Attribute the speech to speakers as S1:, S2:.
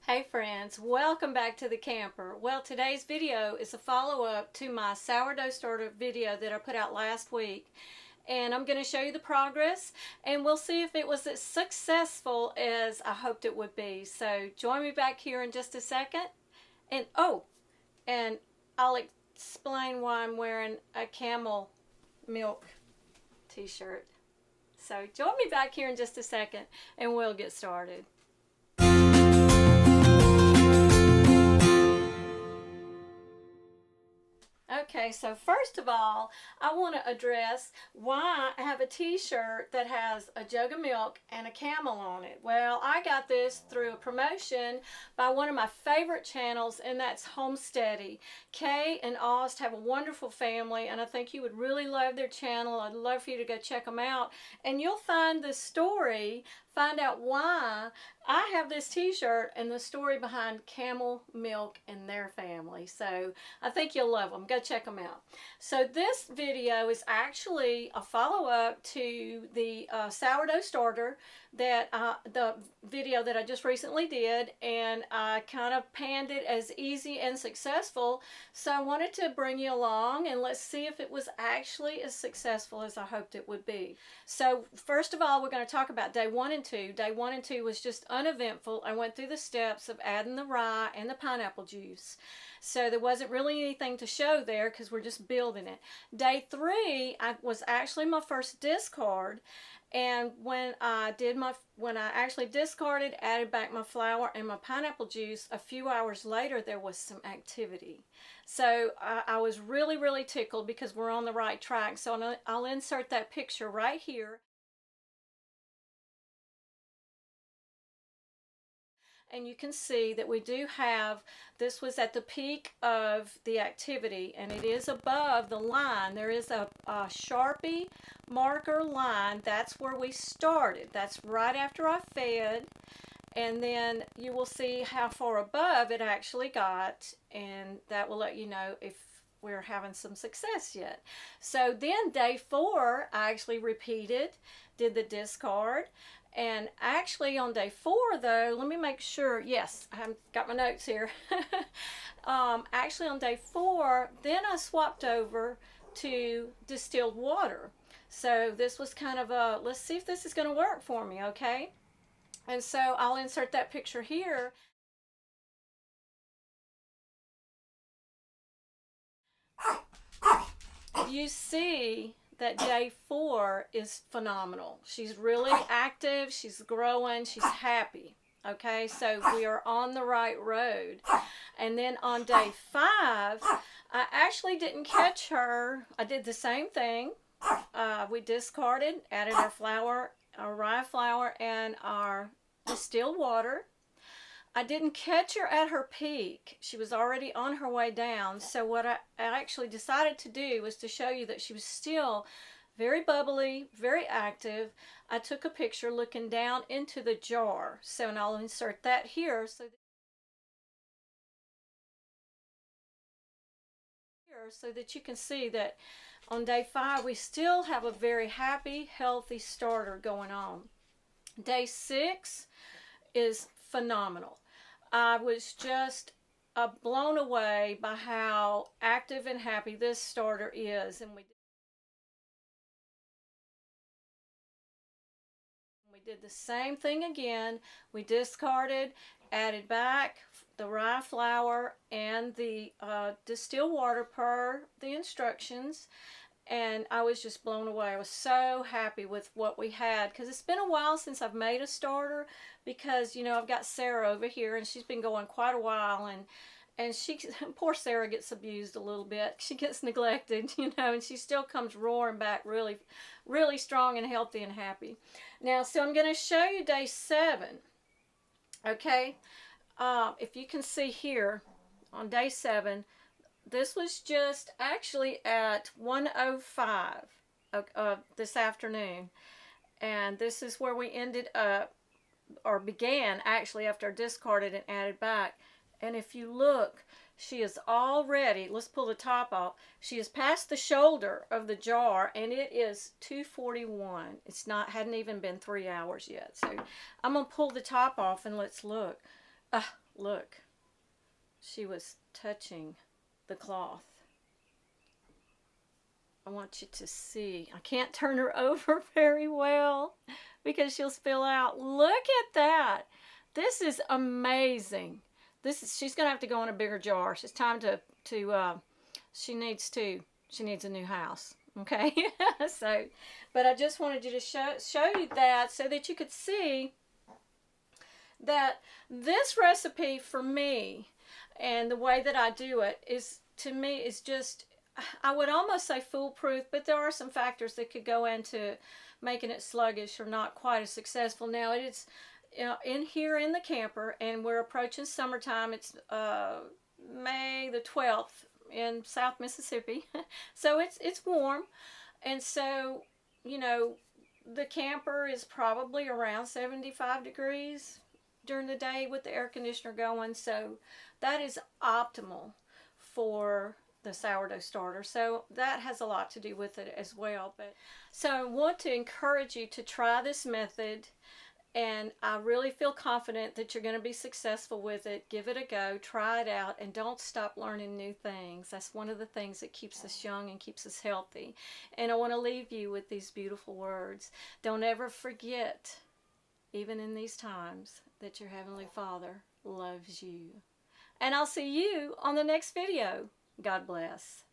S1: Hey friends, welcome back to the camper. Well, today's video is a follow-up to my sourdough starter video that I put out last week. And I'm going to show you the progress and we'll see if it was as successful as I hoped it would be. So join me back here in just a second. And and I'll explain why I'm wearing a Camel milk t-shirt. So join me back here in just a second and we'll get started. Okay, so first of all, I want to address why I have a t-shirt that has a jug of milk and a camel on it. Well, I got this through a promotion by one of my favorite channels, and that's Homesteady. Kay and Ost have a wonderful family, and I think you would really love their channel. I'd love for you to go check them out, and you'll find the story, find out why I have this t-shirt and the story behind Camel Milk and their family. So I think you'll love them. Go check them out. So this video is actually a follow-up to the sourdough starter that the video that I just recently did, and I kind of panned it as easy and successful. So I wanted to bring you along and let's see if it was actually as successful as I hoped it would be. So first of all, we're going to talk about day 1 and 2. Day 1 and 2 was just uneventful. I went through the steps of adding the rye and the pineapple juice. So there wasn't really anything to show there because we're just building it. Day 3 was actually my first discard, and when I actually discarded, added back my flour and my pineapple juice, a few hours later there was some activity. So I was really tickled because we're on the right track. So I'll insert that picture right here. And you can see that we do have, this was at the peak of the activity, and it is above the line. There is a Sharpie marker line. That's where we started. That's right after I fed. And then you will see how far above it actually got, and that will let you know if we're having some success yet. So then day 4, I actually repeated, did the discard. And actually on day 4 though, let me make sure, yes, I've got my notes here. Actually on day 4, then I swapped over to distilled water. So this was kind of a, let's see if this is going to work for me, okay? And so I'll insert that picture here. You see that day 4 is phenomenal. She's really active, she's growing, she's happy. Okay, so we are on the right road. And then on day 5, I actually didn't catch her. I did the same thing. We discarded, added our flour, our rye flour, and our distilled water. I didn't catch her at her peak. She was already on her way down. So what I actually decided to do was to show you that she was still very bubbly, very active. I took a picture looking down into the jar. So, and I'll insert that here so that you can see that on day 5 we still have a very happy, healthy starter going on. Day 6 is phenomenal. I was just blown away by how active and happy this starter is. And we did the same thing again. We discarded, added back the rye flour and the distilled water per the instructions. And I was just blown away. I was so happy with what we had, because it's been a while since I've made a starter, because, you know, I've got Sarah over here and she's been going quite a while, and she, poor Sarah, gets abused a little bit. She gets neglected, you know, and she still comes roaring back really strong and healthy and happy. Now, so I'm going to show you day 7. Okay, if you can see here on day 7, this was just actually at 1:05 this afternoon, and this is where we ended up, or began actually, after I discarded and added back. And if you look, she is already, let's pull the top off, she is past the shoulder of the jar, and it is 2:41. It's not, hadn't even been 3 hours yet. So I'm gonna pull the top off and let's look. Look, she was touching the cloth. I want you to see. I can't turn her over very well because she'll spill out. Look at that. This is amazing. She's going to have to go in a bigger jar. It's time she needs a new house. Okay. So, but I just wanted you to show you that so that you could see that this recipe for me and the way that I do it is, to me, is just, I would almost say foolproof, but there are some factors that could go into making it sluggish or not quite as successful. Now it is in here in the camper, and we're approaching summertime. It's May the 12th in South Mississippi, so it's warm, and so, you know, the camper is probably around 75 degrees during the day with the air conditioner going, so that is optimal for the sourdough starter. So that has a lot to do with it as well. But so I want to encourage you to try this method, and I really feel confident that you're going to be successful with it. Give it a go, try it out, and don't stop learning new things. That's one of the things that keeps us young and keeps us healthy. And I want to leave you with these beautiful words. Don't ever forget, even in these times, that your Heavenly Father loves you. And I'll see you on the next video. God bless.